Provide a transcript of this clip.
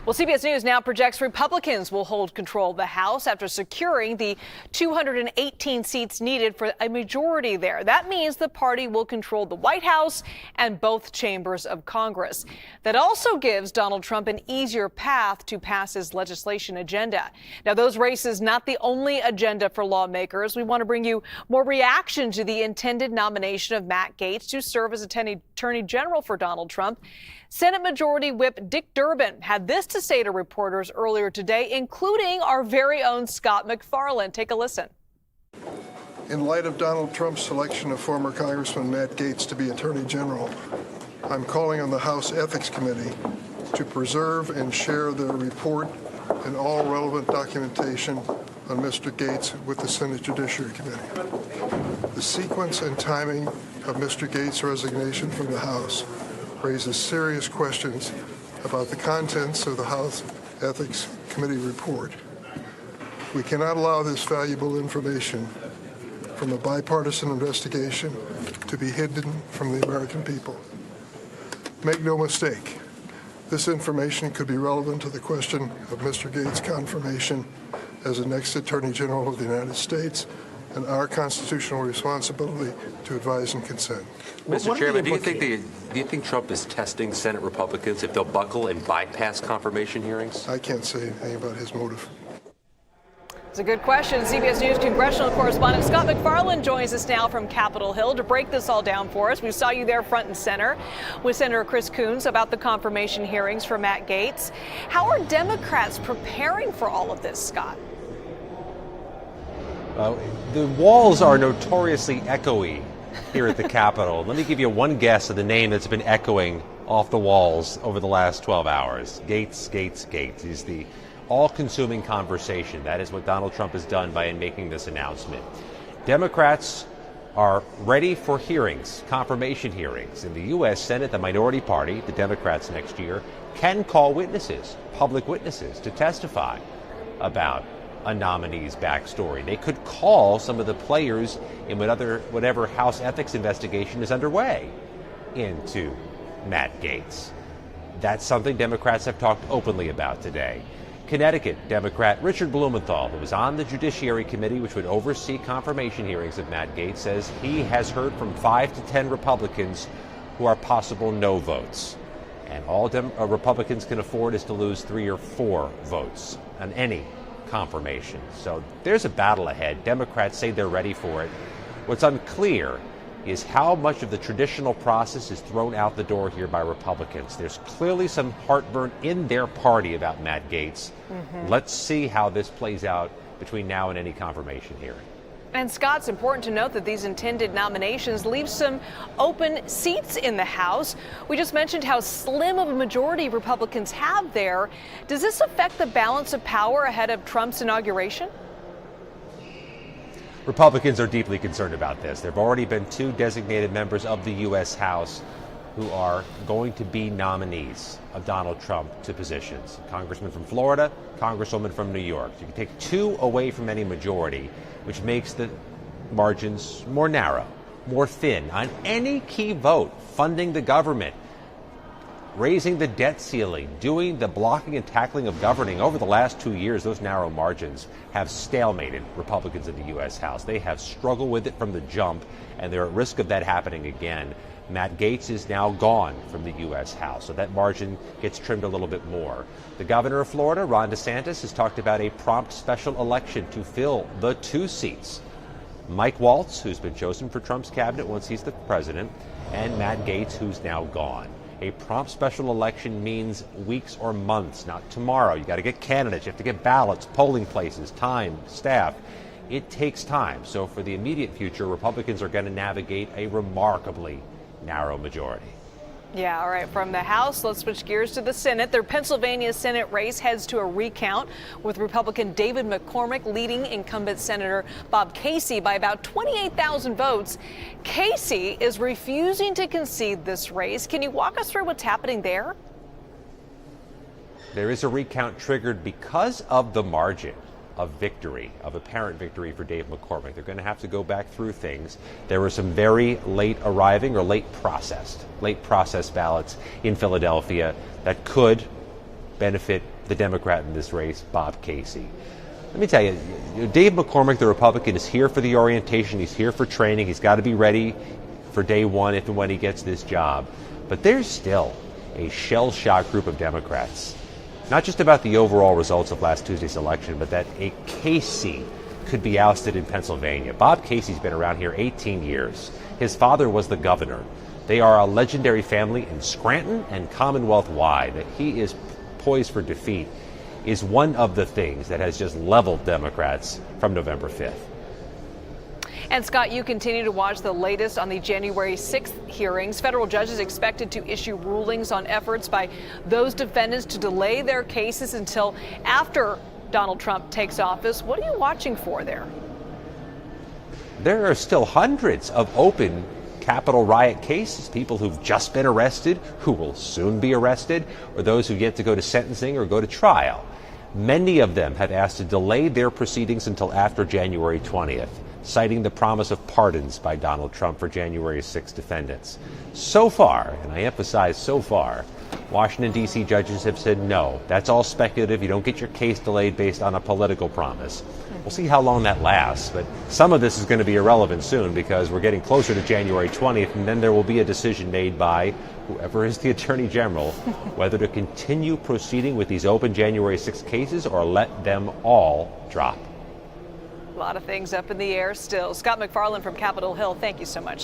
Well, CBS News now projects Republicans will hold control of the House after securing the 218 seats needed for a majority there. That means the party will control the White House and both chambers of Congress. That also gives Donald Trump an easier path to pass his legislation agenda. Now, those races not the only agenda for lawmakers. We want to bring you more reaction to the intended nomination of Matt Gaetz to serve as Attorney General for Donald Trump. Senate Majority Whip Dick Durbin had this to say to reporters earlier today, including our very own Scott MacFarlane. Take a listen. In light of Donald Trump's selection of former Congressman Matt Gaetz to be Attorney General, I'm calling on the House Ethics Committee to preserve and share their report and all relevant documentation on Mr. Gaetz with the Senate Judiciary Committee. The sequence and timing of Mr. Gaetz' resignation from the House raises serious questions about the contents of the House Ethics Committee report. We cannot allow this valuable information from a bipartisan investigation to be hidden from the American people. Make no mistake, this information could be relevant to the question of Mr. Gaetz' confirmation as the next Attorney General of the United States and our constitutional responsibility to advise and consent. Mr. Chairman, do you think Trump is testing Senate Republicans if they'll buckle and bypass confirmation hearings? I can't say anything about his motive. It's a good question. CBS News congressional correspondent Scott MacFarlane joins us now from Capitol Hill to break this all down for us. We saw you there front and center with Senator Chris Coons about the confirmation hearings for Matt Gaetz. How are Democrats preparing for all of this, Scott? The walls are notoriously echoey here at the Capitol. Let me give you one guess of the name that's been echoing off the walls over the last 12 hours. Gaetz, Gaetz, Gaetz is the all-consuming conversation. That is what Donald Trump has done by making this announcement. Democrats are ready for hearings, confirmation hearings. In the U.S. Senate, the minority party, the Democrats next year, can call witnesses, public witnesses, to testify about a nominee's backstory. They could call some of the players in whatever House ethics investigation is underway into Matt Gaetz. That's something Democrats have talked openly about today. Connecticut Democrat Richard Blumenthal, who was on the Judiciary Committee, which would oversee confirmation hearings of Matt Gaetz, says he has heard from 5 to 10 Republicans who are possible no votes. And all Republicans can afford is to lose 3 or 4 votes on any confirmation. So there's a battle ahead. Democrats say they're ready for it. What's unclear is how much of the traditional process is thrown out the door here by Republicans. There's clearly some heartburn in their party about Matt Gaetz. Let's see how this plays out between now and any confirmation hearing. And Scott, it's important to note that these intended nominations leave some open seats in the House. We just mentioned how slim of a majority Republicans have there. Does this affect the balance of power ahead of Trump's inauguration? Republicans are deeply concerned about this. There have already been 2 designated members of the U.S. House who are going to be nominees of Donald Trump to positions. Congressman from Florida, Congresswoman from New York. You can take 2 away from any majority, which makes the margins more narrow, more thin on any key vote, funding the government, raising the debt ceiling, doing the blocking and tackling of governing. Over the last 2 years, those narrow margins have stalemated Republicans in the U.S. House. They have struggled with it from the jump, and they're at risk of that happening again. Matt Gaetz is now gone from the U.S. House, so that margin gets trimmed a little bit more. The governor of Florida, Ron DeSantis, has talked about a prompt special election to fill the 2 seats. Mike Waltz, who's been chosen for Trump's cabinet once he's the president, and Matt Gaetz, who's now gone. A prompt special election means weeks or months, not tomorrow. You got to get candidates, you have to get ballots, polling places, time, staff. It takes time. So for the immediate future, Republicans are going to navigate a remarkably narrow majority. Yeah, all right. From the House, let's switch gears to the Senate. Their Pennsylvania Senate race heads to a recount with Republican David McCormick leading incumbent Senator Bob Casey by about 28,000 votes. Casey is refusing to concede this race. Can you walk us through what's happening there? There is a recount triggered because of the margin of victory, of apparent victory for Dave McCormick. They're going to have to go back through things. There were some very late arriving or late processed ballots in Philadelphia that could benefit the Democrat in this race, Bob Casey. Let me tell you, Dave McCormick, the Republican, is here for the orientation. He's here for training. He's got to be ready for day one if and when he gets this job. But there's still a shell-shocked group of Democrats, not just about the overall results of last Tuesday's election, but that a Casey could be ousted in Pennsylvania. Bob Casey's been around here 18 years. His father was the governor. They are a legendary family in Scranton and Commonwealth-wide. That he is poised for defeat is one of the things that has just leveled Democrats from November 5th. And Scott, you continue to watch the latest on the January 6th hearings. Federal judges expected to issue rulings on efforts by those defendants to delay their cases until after Donald Trump takes office. What are you watching for there? There are still hundreds of open Capitol riot cases, people who've just been arrested, who will soon be arrested, or those who yet to go to sentencing or go to trial. Many of them have asked to delay their proceedings until after January 20th, citing the promise of pardons by Donald Trump for January 6 defendants. So far, and I emphasize so far, Washington, D.C. judges have said no, that's all speculative. You don't get your case delayed based on a political promise. We'll see how long that lasts, but some of this is going to be irrelevant soon because we're getting closer to January 20th, and then there will be a decision made by whoever is the Attorney General whether to continue proceeding with these open January 6 cases or let them all drop. A lot of things up in the air still. Scott MacFarlane from Capitol Hill, thank you so much.